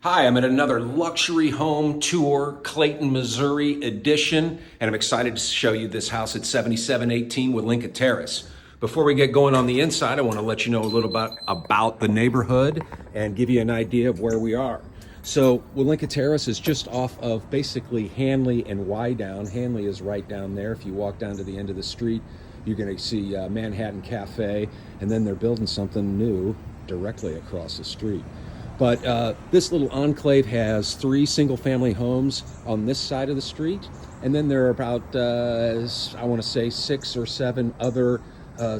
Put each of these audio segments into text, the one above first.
Hi, I'm at another luxury home tour, Clayton, Missouri edition, and I'm excited to show you this house at 7718 Walinca Terrace. Before we get going on the inside, I want to let you know a little about the neighborhood and give you an idea of where we are. So Walinca Terrace is just off of basically Hanley and Wydown. Hanley is right down there. If you walk down to the end of the street, you're going to see Manhattan Cafe, and then they're building something new directly across the street. But this little enclave has 3 single-family homes on this side of the street, and then there are about, I want to say, 6 or 7 other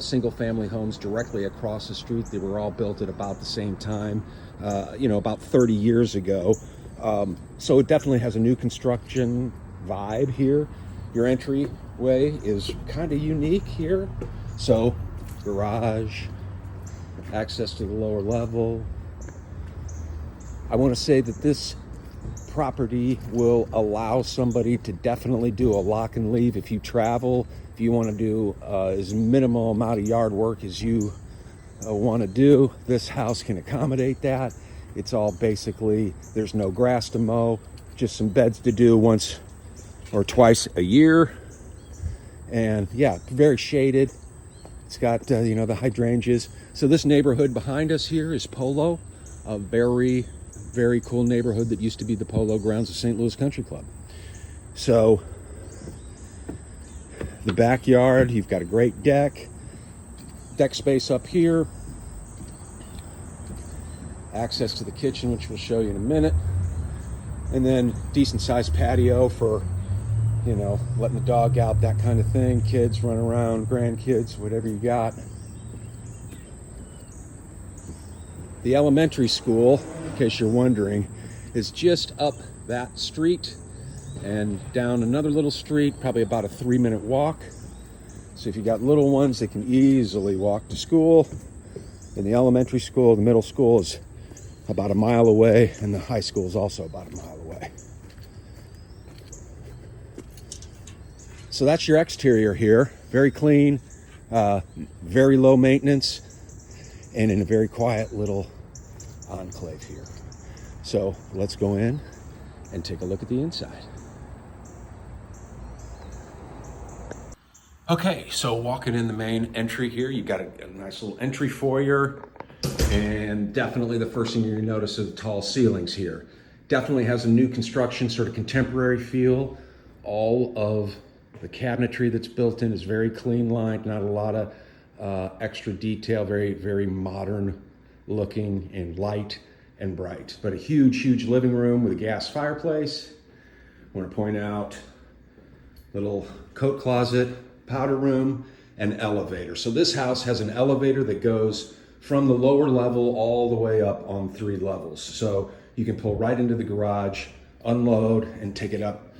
single-family homes directly across the street. They were all built at about the same time, about 30 years ago. So it definitely has a new construction vibe here. Your entryway is kind of unique here. So, garage, access to the lower level. I want to say that this property will allow somebody to definitely do a lock and leave if you travel, if you want to do as minimal amount of yard work as you want to do. This house can accommodate that. It's all basically, there's no grass to mow, just some beds to do once or twice a year. And yeah, very shaded. It's got, the hydrangeas. So this neighborhood behind us here is Polo, a very cool neighborhood that used to be the polo grounds of St. Louis Country Club. So the backyard, you've got a great deck space up here, access to the kitchen, which we'll show you in a minute, and then decent sized patio for, letting the dog out, that kind of thing, kids run around, grandkids, whatever you got. The elementary school, in case you're wondering, is just up that street and down another little street, probably about a 3-minute walk. So if you got little ones, they can easily walk to school. And the elementary school, the middle school is about a mile away, and the high school is also about a mile away. So that's your exterior here. Very clean, very low maintenance, and in a very quiet little enclave here. So let's go in and take a look at the inside. Okay, so walking in the main entry here, you got a nice little entry foyer, and definitely the first thing you're gonna notice is the tall ceilings here. Definitely has a new construction, sort of contemporary feel. All of the cabinetry that's built in is very clean lined, not a lot of extra detail, very modern looking and light and bright. But a huge living room with a gas fireplace. I want to point out little coat closet, powder room, and elevator. So this house has an elevator that goes from the lower level all the way up on 3 levels. So you can pull right into the garage, unload, and take it up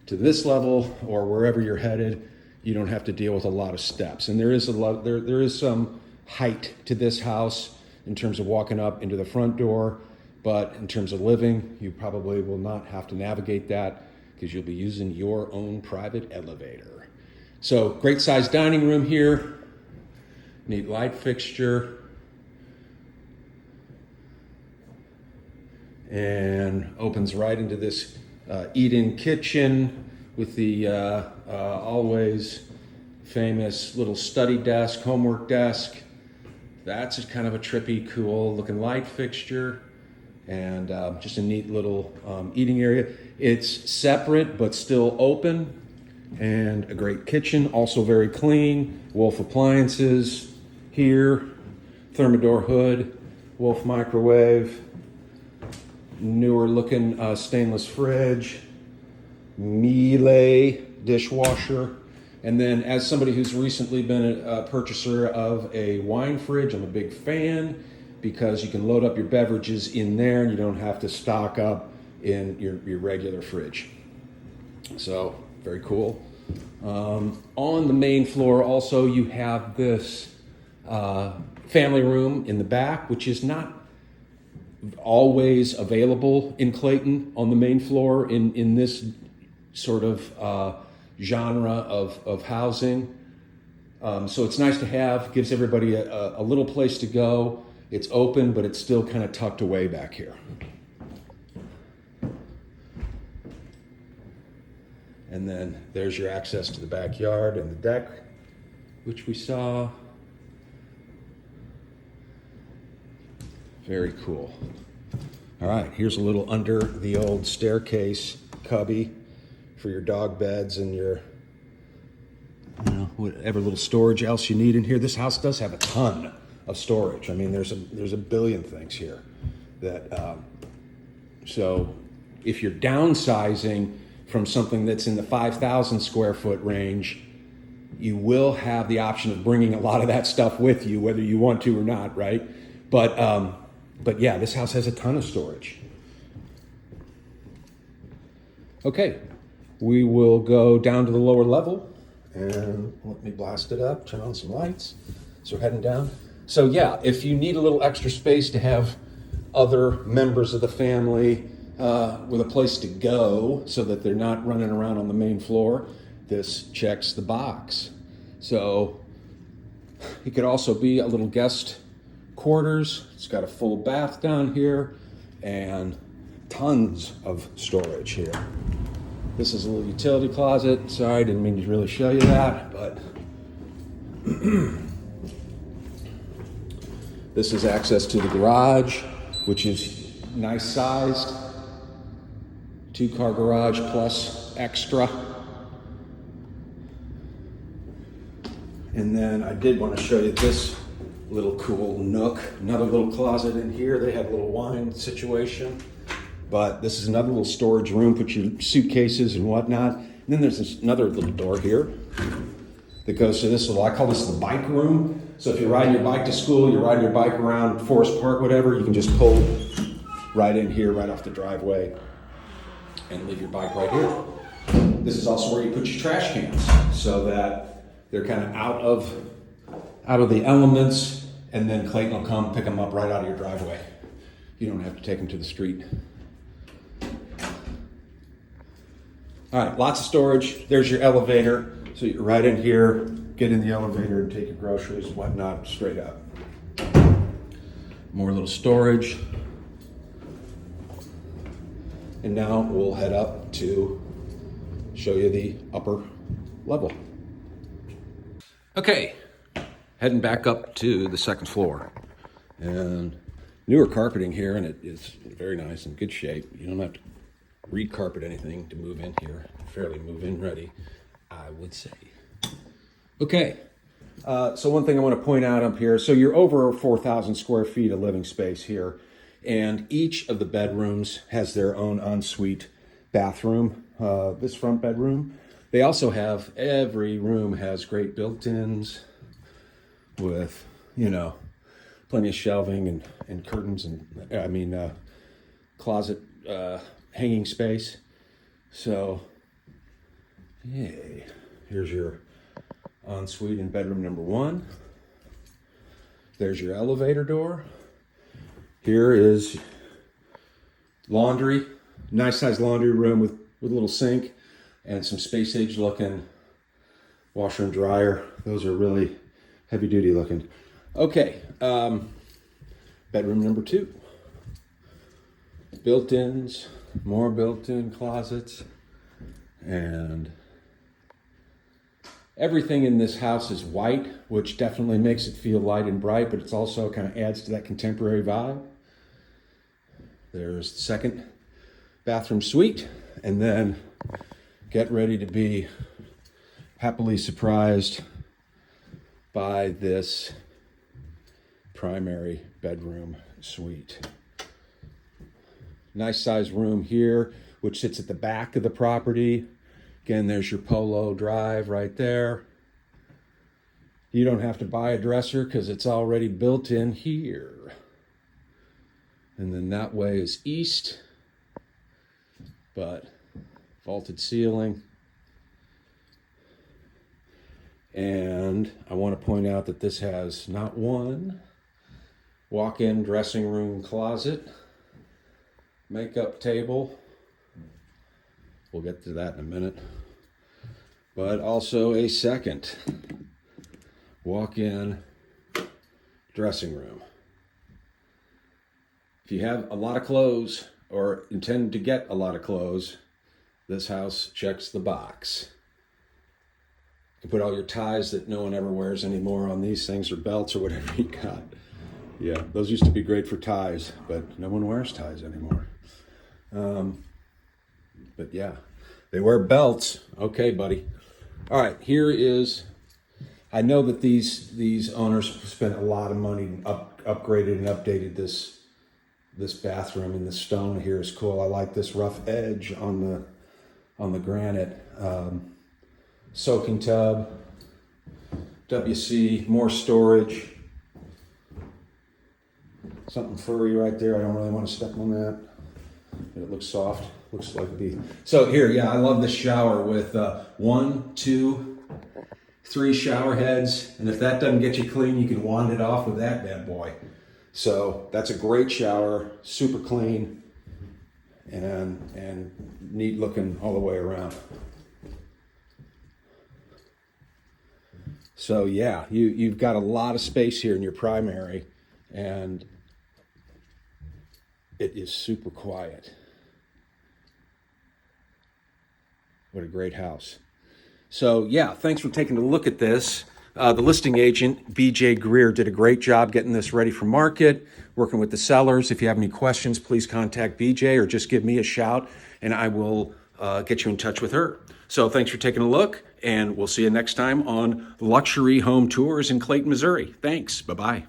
to this level or wherever you're headed. You don't have to deal with a lot of steps. And there is some height to this house in terms of walking up into the front door, but in terms of living, you probably will not have to navigate that because you'll be using your own private elevator. So great sized dining room here, neat light fixture, and opens right into this eat-in kitchen with the always famous little study desk, homework desk. That's just kind of a trippy, cool looking light fixture, and just a neat little eating area. It's separate but still open, and a great kitchen, also very clean. Wolf appliances here, Thermador hood, Wolf microwave, newer looking stainless fridge, Miele dishwasher. And then as somebody who's recently been a purchaser of a wine fridge, I'm a big fan because you can load up your beverages in there and you don't have to stock up in your regular fridge. So very cool. On the main floor also you have this family room in the back, which is not always available in Clayton on the main floor in this sort of genre of housing. So it's nice to have, gives everybody a little place to go. It's open, but it's still kind of tucked away back here. And then there's your access to the backyard and the deck, which we saw. Very cool. All right, here's a little under the old staircase cubby for your dog beds and your, whatever little storage else you need in here. This house does have a ton of storage. I mean, there's a billion things here that, so if you're downsizing from something that's in the 5,000 square foot range, you will have the option of bringing a lot of that stuff with you, whether you want to or not, right? But yeah, this house has a ton of storage. Okay, we will go down to the lower level and let me blast it up, turn on some lights. So we're heading down. So yeah, if you need a little extra space to have other members of the family with a place to go so that they're not running around on the main floor, this checks the box. So it could also be a little guest quarters. It's got a full bath down here and tons of storage here. This is a little utility closet. Sorry, didn't mean to really show you that, but this is access to the garage, which is nice sized. 2-car garage plus extra. And then I did want to show you this little cool nook, another little closet in here. They have a little wine situation, but this is another little storage room, put your suitcases and whatnot. And then there's another little door here that goes to this little, I call this the bike room. So if you're riding your bike to school, you're riding your bike around Forest Park, whatever, you can just pull right in here, right off the driveway, and leave your bike right here. This is also where you put your trash cans so that they're kind of out of the elements, and then Clayton will come pick them up right out of your driveway. You don't have to take them to the street. All right, lots of storage. There's your elevator. So you're right in here, get in the elevator and take your groceries and whatnot straight up. More little storage. And now we'll head up to show you the upper level. Okay, heading back up to the second floor. And newer carpeting here, and it is very nice and good shape. You don't have to re-carpet anything to move in here. Fairly move-in ready, I would say. Okay, so one thing I want to point out up here, so you're over 4,000 square feet of living space here, and each of the bedrooms has their own ensuite bathroom. This front bedroom, they also have, every room has great built-ins with, plenty of shelving and curtains and, closet hanging space. So, yay. Here's your ensuite in bedroom number 1. There's your elevator door. Here is laundry, nice sized laundry room with a little sink and some space age looking washer and dryer. Those are really heavy duty looking. Okay, bedroom number 2. Built-ins, more built-in closets, and everything in this house is white, which definitely makes it feel light and bright, but it's also kind of adds to that contemporary vibe. There's the second bathroom suite, and then get ready to be happily surprised by this primary bedroom suite. Nice size room here, which sits at the back of the property. Again, there's your Polo Drive right there. You don't have to buy a dresser because it's already built in here. And then that way is east, but vaulted ceiling. And I want to point out that this has not one walk-in dressing room closet, makeup table. We'll get to that in a minute. But also a second walk-in dressing room. If you have a lot of clothes or intend to get a lot of clothes, this house checks the box. You can put all your ties that no one ever wears anymore on these things, or belts or whatever you got. Yeah, those used to be great for ties, but no one wears ties anymore. But yeah, they wear belts. Okay, buddy. All right, here is, I know that these owners spent a lot of money, upgraded and updated this bathroom, and the stone here is cool. I like this rough edge on the granite. Soaking tub, WC, more storage. Something furry right there. I don't really want to step on that. It looks soft. Looks like it'd be. So here, yeah, I love this shower with 1, 2, 3 shower heads. And if that doesn't get you clean, you can wand it off with that bad boy. So that's a great shower, super clean, and neat looking all the way around. So yeah, you've got a lot of space here in your primary, and it is super quiet. What a great house. So yeah, thanks for taking a look at this. The listing agent, BJ Greer, did a great job getting this ready for market, working with the sellers. If you have any questions, please contact BJ or just give me a shout and I will get you in touch with her. So thanks for taking a look, and we'll see you next time on Luxury Home Tours in Clayton, Missouri. Thanks. Bye-bye.